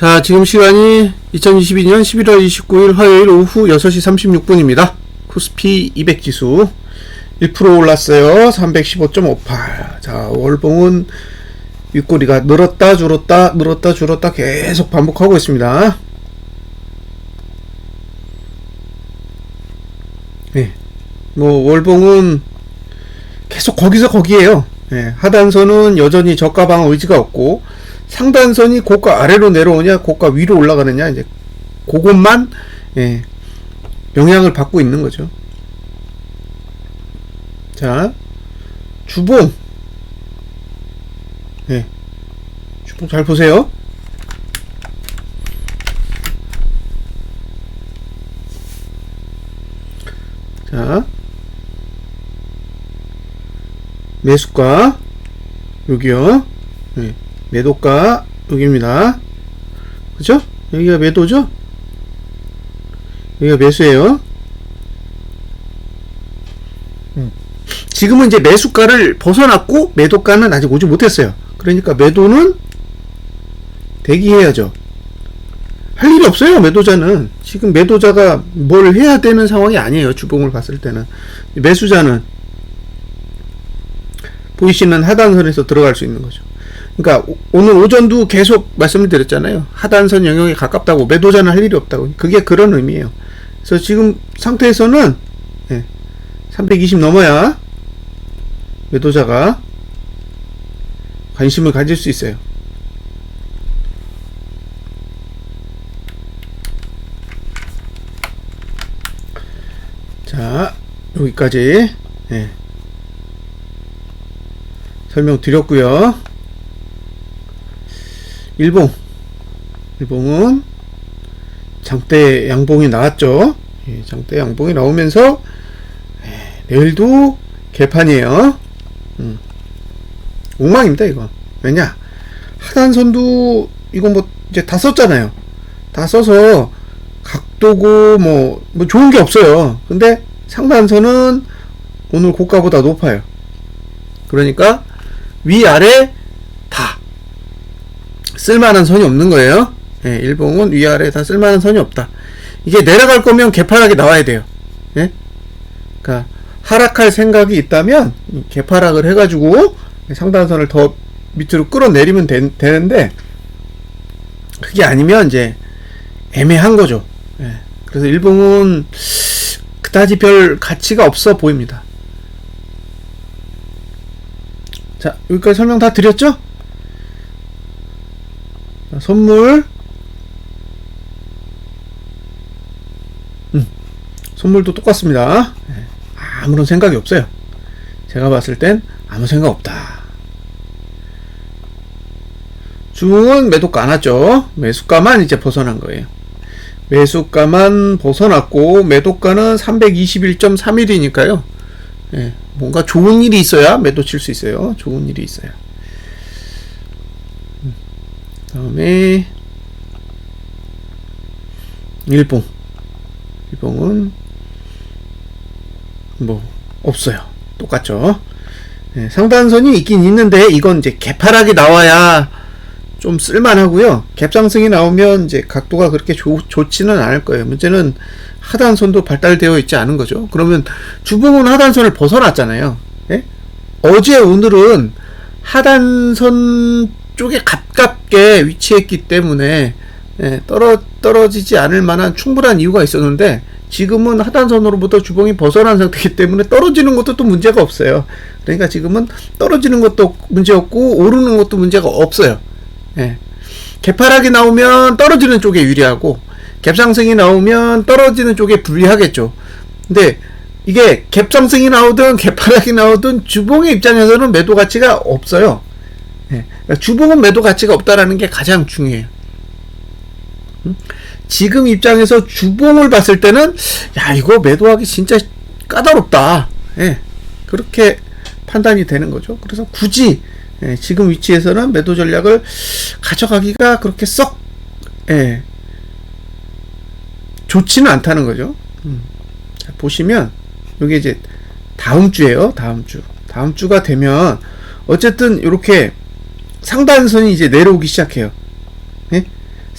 자, 지금 시간이 2022년 11월 29일 화요일 오후 6시 36분입니다. 코스피 200 지수 1% 올랐어요. 315.58. 자, 월봉은 윗꼬리가 늘었다 줄었다 늘었다 줄었다 계속 반복하고 있습니다. 네. 뭐 월봉은 계속 거기서 거기에요. 네. 하단선은 여전히 저가 방어 의지가 없고, 상단선이 고가 아래로 내려오냐 고가 위로 올라가느냐, 이제 그것만 영향을 받고 있는 거죠. 자, 주봉. 주봉 잘 보세요. 자, 매수가 여기요. 매도가 여기입니다. 그죠? 여기가 매도죠? 여기가 매수예요. 지금은 이제 매수가를 벗어났고 매도가는 아직 오지 못했어요. 그러니까 매도는 대기해야죠. 할 일이 없어요. 매도자는 지금 매도자가 뭘 해야 되는 상황이 아니에요. 주봉을 봤을 때는. 매수자는 보이시는 하단선에서 들어갈 수 있는 거죠. 그러니까 오늘 오전도 계속 말씀을 드렸잖아요. 하단선 영역에 가깝다고, 매도자는 할 일이 없다고. 그게 그런 의미예요. 그래서 지금 상태에서는 320 넘어야 매도자가 관심을 가질 수 있어요. 자, 여기까지 설명드렸고요. 일봉은 장대 양봉이 나왔죠. 장대 양봉이 나오면서 내일도 개판이에요. 엉망입니다 이거. 왜냐, 하단선도 이거 뭐 이제 다 썼잖아요. 다 써서 각도고 뭐 좋은 게 없어요. 근데 상단선은 오늘 고가보다 높아요. 그러니까 위아래 다 쓸만한 선이 없는 거예요. 일봉은 위아래 다 쓸만한 선이 없다. 이게 내려갈 거면 개파락이 나와야 돼요. 그러니까 하락할 생각이 있다면 개파락을 해가지고 상단선을 더 밑으로 끌어내리면 되는데, 그게 아니면 이제 애매한 거죠. 그래서 일봉은 그다지 별 가치가 없어 보입니다. 자, 여기까지 설명 다 드렸죠? 선물. 선물도 똑같습니다. 아무런 생각이 없어요. 제가 봤을 땐 아무 생각 없다. 주봉은 매도가 안 왔죠. 매수가만 이제 벗어난 거예요. 매수가만 벗어났고, 매도가는 321.31이니까요. 뭔가 좋은 일이 있어야 매도 칠 수 있어요. 좋은 일이 있어야. 다음에 일봉은 뭐 없어요. 똑같죠. 상단선이 있긴 있는데 이건 이제 개파락이 나와야 좀 쓸만하고요. 갭상승이 나오면 이제 각도가 그렇게 좋지는 않을 거예요. 문제는 하단선도 발달되어 있지 않은 거죠. 그러면 주봉은 하단선을 벗어났잖아요. 어제 오늘은 하단선 쪽에 가깝게 위치했기 때문에 떨어지지 않을 만한 충분한 이유가 있었는데, 지금은 하단선으로부터 주봉이 벗어난 상태이기 때문에 떨어지는 것도 또 문제가 없어요. 그러니까 지금은 떨어지는 것도 문제 없고 오르는 것도 문제가 없어요. 개파락이 나오면 떨어지는 쪽에 유리하고, 갭상승이 나오면 떨어지는 쪽에 불리하겠죠. 근데 이게 갭상승이 나오든 개파락이 나오든 주봉의 입장에서는 매도 가치가 없어요. 그러니까 주봉은 매도 가치가 없다라는 게 가장 중요해요. 지금 입장에서 주봉을 봤을 때는 야, 이거 매도하기 진짜 까다롭다. 그렇게 판단이 되는 거죠. 그래서 굳이 지금 위치에서는 매도 전략을 가져가기가 그렇게 썩 좋지는 않다는 거죠. 자, 보시면 여기 이제 다음 주예요. 다음 주가 되면 어쨌든 이렇게 상단선이 이제 내려오기 시작해요.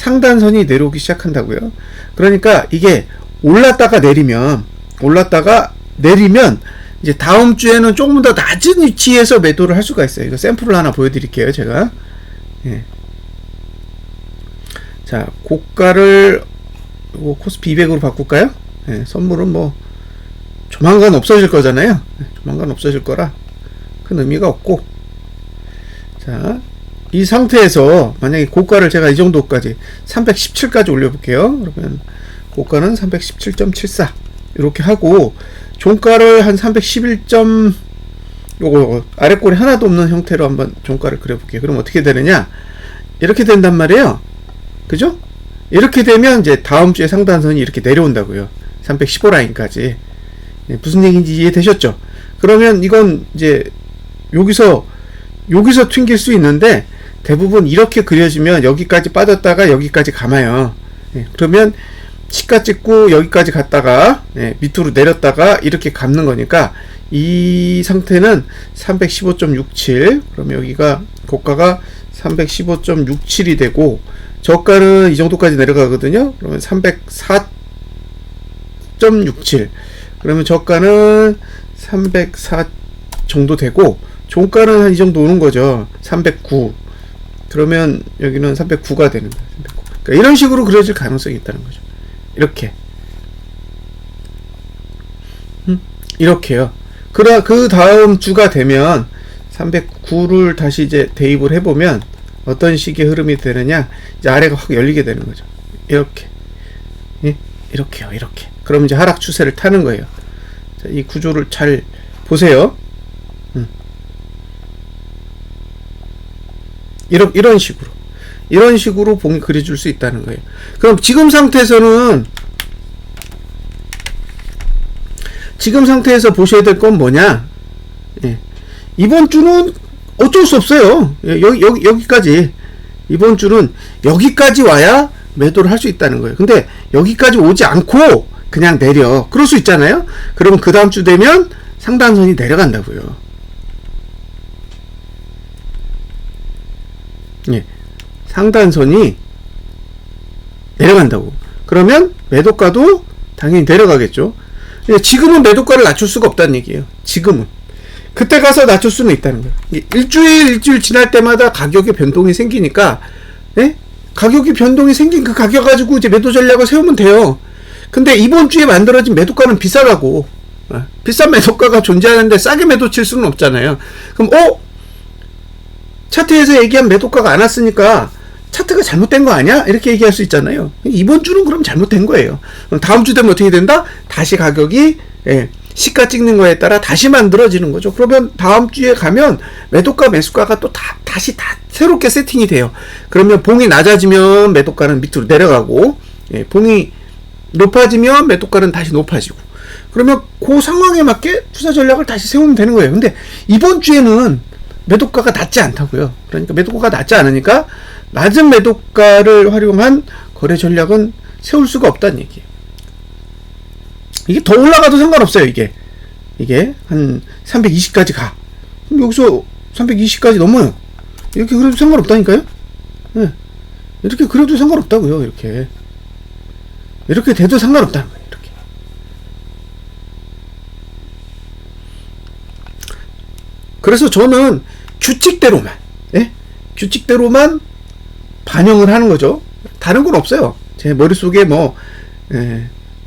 상단선이 내려오기 시작한다고요. 그러니까 이게 올랐다가 내리면 이제 다음 주에는 조금 더 낮은 위치에서 매도를 할 수가 있어요. 이거 샘플을 하나 보여드릴게요, 제가. 예. 자, 고가를 코스피 200으로 바꿀까요? 예, 선물은 뭐 조만간 없어질 거잖아요. 조만간 없어질 거라 큰 의미가 없고. 자, 이 상태에서 만약에 고가를 제가 이 정도까지 317까지 올려볼게요. 그러면 고가는 317.74 이렇게 하고, 종가를 한 311. 요거 아래꼬리 하나도 없는 형태로 한번 종가를 그려볼게요. 그럼 어떻게 되느냐, 이렇게 된단 말이에요. 그죠? 이렇게 되면 이제 다음 주에 상단선이 이렇게 내려온다고요. 315 라인까지. 무슨 얘기인지 이해되셨죠? 그러면 이건 이제 여기서 튕길 수 있는데, 대부분 이렇게 그려지면 여기까지 빠졌다가 여기까지 감아요. 그러면 시가 찍고 여기까지 갔다가 밑으로 내렸다가 이렇게 감는 거니까, 이 상태는 315.67, 그러면 여기가 고가가 315.67이 되고, 저가는 이 정도까지 내려가거든요. 그러면 304.67, 그러면 저가는 304 정도 되고, 종가는 한 이 정도 오는 거죠. 309. 그러면 여기는 309가 되는 거예요. 309. 그러니까 이런 식으로 그려질 가능성이 있다는 거죠. 이렇게요. 그 다음 주가 되면 309를 다시 이제 대입을 해보면 어떤 식의 흐름이 되느냐, 이제 아래가 확 열리게 되는 거죠. 이렇게. 예? 이렇게요. 이렇게. 그럼 이제 하락 추세를 타는 거예요. 자, 이 구조를 잘 보세요. 이런 식으로 봉이 그려줄 수 있다는 거예요. 그럼 지금 상태에서 보셔야 될 건 뭐냐? 예. 이번 주는 어쩔 수 없어요. 예, 여기까지. 이번 주는 여기까지 와야 매도를 할 수 있다는 거예요. 근데 여기까지 오지 않고 그냥 내려. 그럴 수 있잖아요? 그러면 그 다음 주 되면 상단선이 내려간다고요. 예. 상단선이 내려간다고. 그러면 매도가도 당연히 내려가겠죠. 지금은 매도가를 낮출 수가 없다는 얘기예요. 지금은. 그때 가서 낮출 수는 있다는 거예요. 일주일 지날 때마다 가격의 변동이 생기니까, 예? 가격이 변동이 생긴 그 가격 가지고 이제 매도 전략을 세우면 돼요. 근데 이번 주에 만들어진 매도가는 비싸다고. 비싼 매도가가 존재하는데 싸게 매도 칠 수는 없잖아요. 그럼 차트에서 얘기한 매도가가 안 왔으니까 차트가 잘못된 거 아니야? 이렇게 얘기할 수 있잖아요. 이번 주는 그럼 잘못된 거예요. 그럼 다음 주 되면 어떻게 된다? 다시 가격이 시가 찍는 거에 따라 다시 만들어지는 거죠. 그러면 다음 주에 가면 매도가 매수가가 또 다시 새롭게 세팅이 돼요. 그러면 봉이 낮아지면 매도가는 밑으로 내려가고, 봉이 높아지면 매도가는 다시 높아지고, 그러면 그 상황에 맞게 투자 전략을 다시 세우면 되는 거예요. 근데 이번 주에는 매도가가 낮지 않다고요. 그러니까 매도가가 낮지 않으니까 낮은 매도가를 활용한 거래 전략은 세울 수가 없다는 얘기예요. 이게 더 올라가도 상관없어요. 이게 한 320까지 가. 그럼 여기서 320까지 넘어요. 이렇게 그래도 상관없다니까요. 네. 이렇게 그래도 상관없다고요. 이렇게 돼도 상관없다는 거예요. 이렇게. 그래서 저는 규칙대로만, 규칙대로만 반영을 하는 거죠. 다른 건 없어요. 제 머릿속에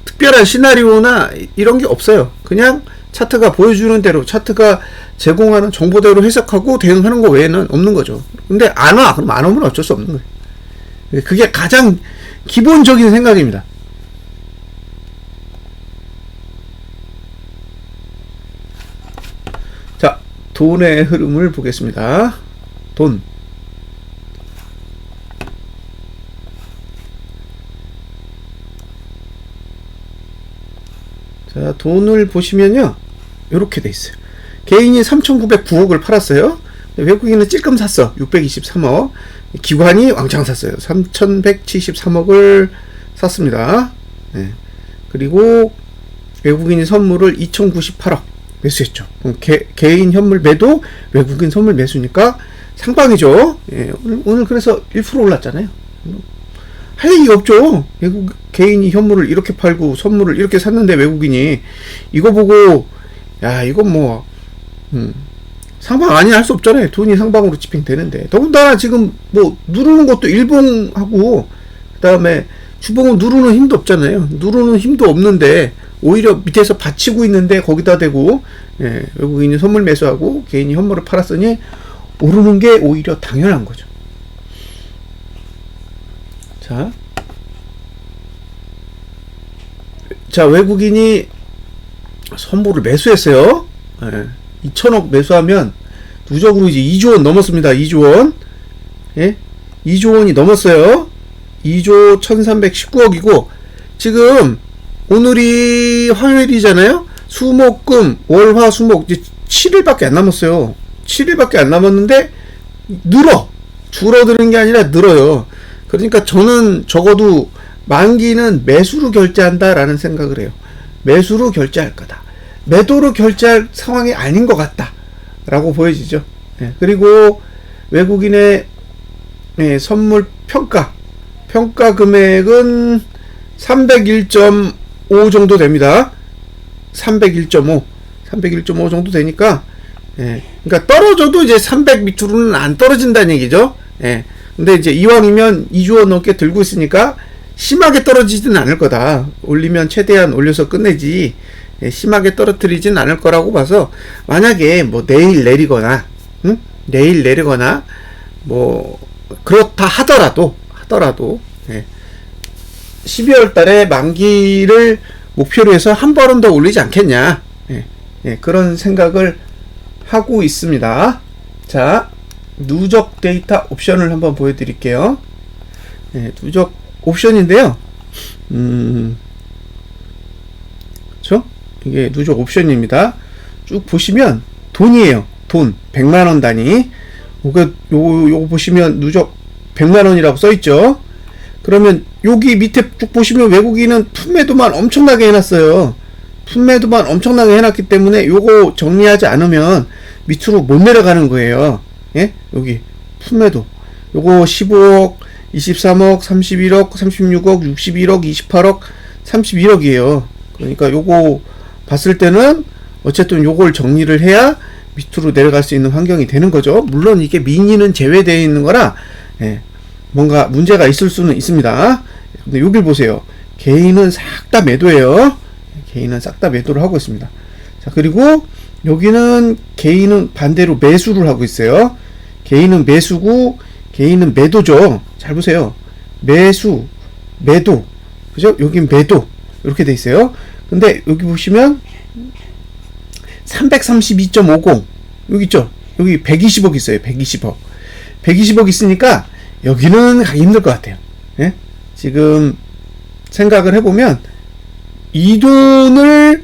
특별한 시나리오나 이런 게 없어요. 그냥 차트가 보여주는 대로, 차트가 제공하는 정보대로 해석하고 대응하는 거 외에는 없는 거죠. 근데 안 와. 그럼 안 오면 어쩔 수 없는 거예요. 그게 가장 기본적인 생각입니다. 자, 돈의 흐름을 보겠습니다. 돈. 자, 돈을 보시면요, 요렇게 돼 있어요. 개인이 3,909억을 팔았어요. 외국인은 찔끔 샀어. 623억. 기관이 왕창 샀어요. 3,173억을 샀습니다. 그리고 외국인이 선물을 2,098억 매수했죠. 그럼 개인 현물 매도, 외국인 선물 매수니까 상방이죠. 오늘 그래서 1% 올랐잖아요. 할 얘기가 없죠. 외국 개인이 현물을 이렇게 팔고 선물을 이렇게 샀는데 외국인이 이거 보고 야 이건 뭐 상방 아니 할 수 없잖아요. 돈이 상방으로 집행되는데 더군다나 지금 뭐 누르는 것도 일봉하고 그 다음에 주봉은 누르는 힘도 없잖아요. 누르는 힘도 없는데 오히려 밑에서 받치고 있는데 거기다 대고 외국인이 선물 매수하고 개인이 현물을 팔았으니 오르는 게 오히려 당연한 거죠. 자 외국인이 선물을 매수했어요. 2천억 매수하면 누적으로 이제 2조 원 넘었습니다. 2조 원. 2조 원이 넘었어요. 2조 1319억이고 지금 오늘이 화요일이잖아요. 수목금 월화수목 이제 7일밖에 안 남았어요. 7일밖에 안 남았는데 줄어드는 게 아니라 늘어요. 그러니까 저는 적어도 만기는 매수로 결제한다라는 생각을 해요. 매수로 결제할 거다. 매도로 결제할 상황이 아닌 것 같다 라고 보여지죠. 그리고 외국인의 선물 평가 금액은 301.5 정도 됩니다. 301.5 정도 되니까 그러니까 떨어져도 이제 300 밑으로는 안 떨어진다는 얘기죠. 근데 이제 이왕이면 2조 원 넘게 들고 있으니까 심하게 떨어지지는 않을 거다. 올리면 최대한 올려서 끝내지 심하게 떨어뜨리진 않을 거라고 봐서 만약에 뭐 내일 내리거나 뭐 그렇다 하더라도 12월 달에 만기를 목표로 해서 한 번은 더 올리지 않겠냐 그런 생각을 하고 있습니다. 자 누적 데이터 옵션을 한번 보여드릴게요. 누적 옵션인데요. 그렇죠? 이게 누적 옵션입니다. 쭉 보시면 돈이에요. 돈 100만원 단위. 요거 보시면 누적 100만원이라고 써있죠. 그러면 여기 밑에 쭉 보시면 외국인은 품매도만 엄청나게 해놨어요. 품매도만 엄청나게 해놨기 때문에 요거 정리하지 않으면 밑으로 못 내려가는 거예요. 여기 품매도 요거 15억 23억 31억 36억 61억 28억 31억이에요 그러니까 요거 봤을 때는 어쨌든 요걸 정리를 해야 밑으로 내려갈 수 있는 환경이 되는 거죠. 물론 이게 민의는 제외되어 있는 거라 뭔가 문제가 있을 수는 있습니다. 근데 여길 보세요. 개인은 싹 다 매도예요. 개인은 싹 다 매도를 하고 있습니다. 자 그리고 여기는 개인은 반대로 매수를 하고 있어요. 개인은 매수고 개인은 매도죠. 잘 보세요. 매수, 매도. 그죠? 여긴 매도. 이렇게 돼 있어요. 근데 여기 보시면 332.50 여기 있죠? 여기 120억 있어요. 120억 있으니까 여기는 가기 힘들 것 같아요. 지금 생각을 해보면 이 돈을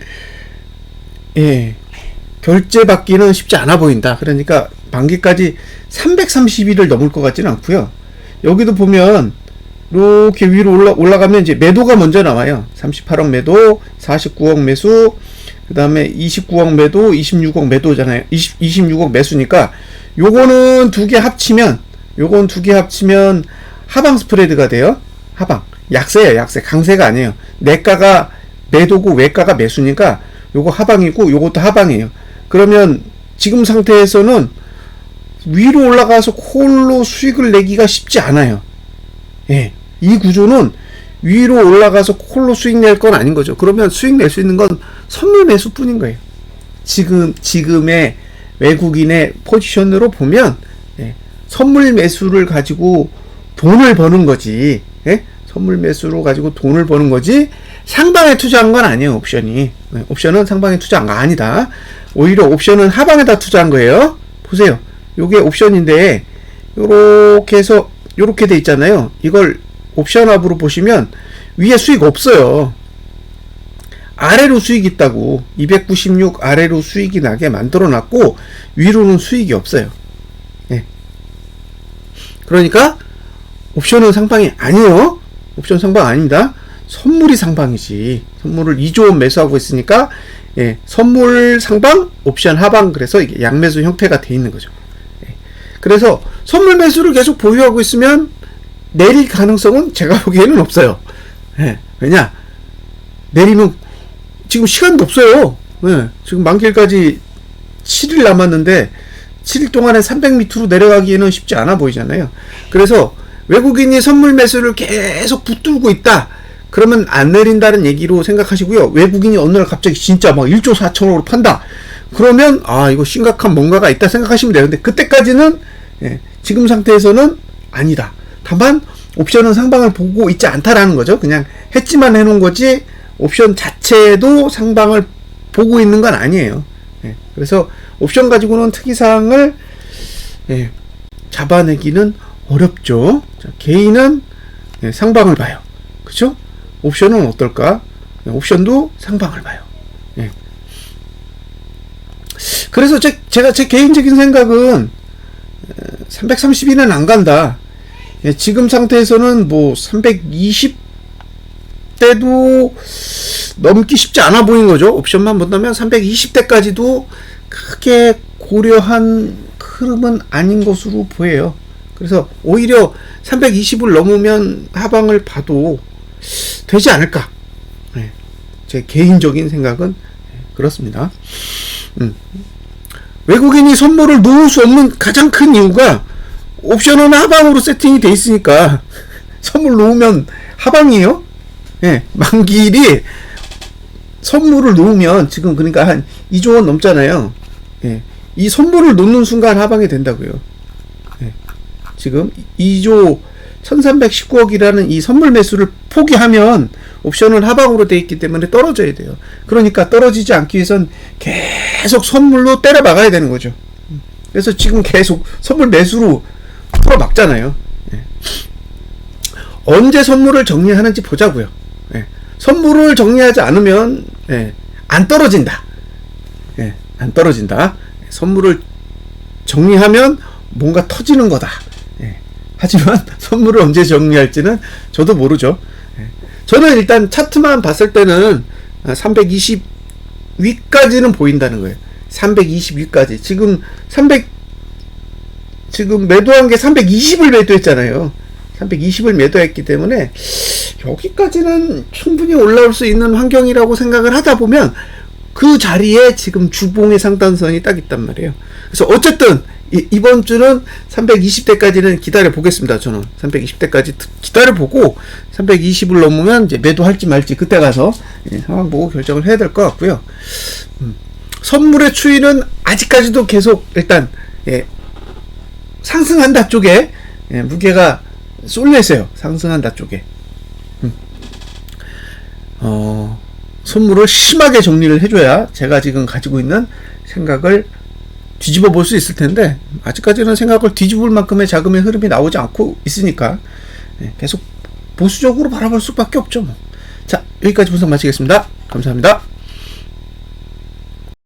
결제받기는 쉽지 않아 보인다. 그러니까 만기까지 330일을 넘을 것 같지는 않고요. 여기도 보면 이렇게 위로 올라가면 이제 매도가 먼저 나와요. 38억 매도, 49억 매수, 그 다음에 29억 매도, 26억 매도잖아요. 26억 매수니까 요건 두 개 합치면 하방 스프레드가 돼요. 하방. 약세예요. 약세. 강세가 아니에요. 내가가 매도고 외가가 매수니까 요거 하방이고 요것도 하방이에요. 그러면 지금 상태에서는 위로 올라가서 콜로 수익을 내기가 쉽지 않아요. 이 구조는 위로 올라가서 콜로 수익 낼 건 아닌 거죠. 그러면 수익 낼 수 있는 건 선물 매수 뿐인 거예요. 지금의 외국인의 포지션으로 보면 선물 매수를 가지고 돈을 버는 거지. 선물 매수로 가지고 돈을 버는 거지 상방에 투자한 건 아니에요. 옵션은 상방에 투자한 거 아니다. 오히려 옵션은 하방에다 투자한 거예요. 보세요. 요게 옵션인데 요렇게 해서 요렇게 돼 있잖아요. 이걸 옵션합으로 보시면 위에 수익 없어요. 아래로 수익이 있다고. 296 아래로 수익이 나게 만들어 놨고 위로는 수익이 없어요. 그러니까 옵션은 상방이 아니에요. 옵션 상방 아닙니다. 선물이 상방이지. 선물을 2조 원 매수하고 있으니까 선물 상방, 옵션 하방. 그래서 이게 양매수 형태가 돼 있는 거죠. 그래서 선물 매수를 계속 보유하고 있으면 내릴 가능성은 제가 보기에는 없어요. 예, 왜냐? 내리면 지금 시간도 없어요. 예, 지금 만기일까지 7일 남았는데 7일 동안에 300m로 내려가기에는 쉽지 않아 보이잖아요. 그래서 외국인이 선물 매수를 계속 붙들고 있다. 그러면 안 내린다는 얘기로 생각하시고요. 외국인이 어느 날 갑자기 진짜 막 1조 4천억으로 판다. 그러면 이거 심각한 뭔가가 있다 생각하시면 돼요. 근데 그때까지는 지금 상태에서는 아니다. 다만 옵션은 상방을 보고 있지 않다라는 거죠. 그냥 해지만 해놓은 거지 옵션 자체도 상방을 보고 있는 건 아니에요. 그래서 옵션 가지고는 특이사항을 잡아내기는 어렵죠. 자, 개인은 상방을 봐요. 그쵸? 옵션은 어떨까? 옵션도 상방을 봐요. 그래서 제가 제 개인적인 생각은 330이는 안 간다. 지금 상태에서는 뭐 320대도 넘기 쉽지 않아 보이는 거죠. 옵션만 본다면 320대까지도 크게 고려한 흐름은 아닌 것으로 보여요. 그래서 오히려 320을 넘으면 하방을 봐도 되지 않을까. 제 개인적인 생각은 그렇습니다. 외국인이 선물을 놓을 수 없는 가장 큰 이유가 옵션은 하방으로 세팅이 돼 있으니까 선물 놓으면 하방이에요. 만기일이 선물을 놓으면 지금 그러니까 한 2조 원 넘잖아요. 이 선물을 놓는 순간 하방이 된다고요. 지금 2조 1319억이라는 이 선물 매수를 포기하면 옵션은 하방으로 돼 있기 때문에 떨어져야 돼요. 그러니까 떨어지지 않기 위해선 계속 선물로 때려 막아야 되는 거죠. 그래서 지금 계속 선물 매수로 풀어 막잖아요. 언제 선물을 정리하는지 보자고요. 선물을 정리하지 않으면 안 떨어진다. 안 떨어진다. 선물을 정리하면 뭔가 터지는 거다. 하지만 선물을 언제 정리할지는 저도 모르죠. 저는 일단 차트만 봤을 때는 320 위까지는 보인다는 거예요. 320 위까지. 지금 매도한 게 320을 매도했잖아요. 320을 매도했기 때문에 여기까지는 충분히 올라올 수 있는 환경이라고 생각을 하다 보면 그 자리에 지금 주봉의 상단선이 딱 있단 말이에요. 그래서 어쨌든 이번 주는 320대까지는 기다려 보겠습니다. 저는 320대까지 기다려 보고 320을 넘으면 이제 매도할지 말지 그때 가서 상황 보고 결정을 해야 될 것 같고요. 선물의 추이는 아직까지도 계속 일단 상승한다 쪽에 무게가 쏠려 있어요. 상승한다 쪽에. 선물을 심하게 정리를 해줘야 제가 지금 가지고 있는 생각을 뒤집어 볼 수 있을 텐데 아직까지는 생각을 뒤집을 만큼의 자금의 흐름이 나오지 않고 있으니까 계속 보수적으로 바라볼 수밖에 없죠. 자, 여기까지 분석 마치겠습니다. 감사합니다.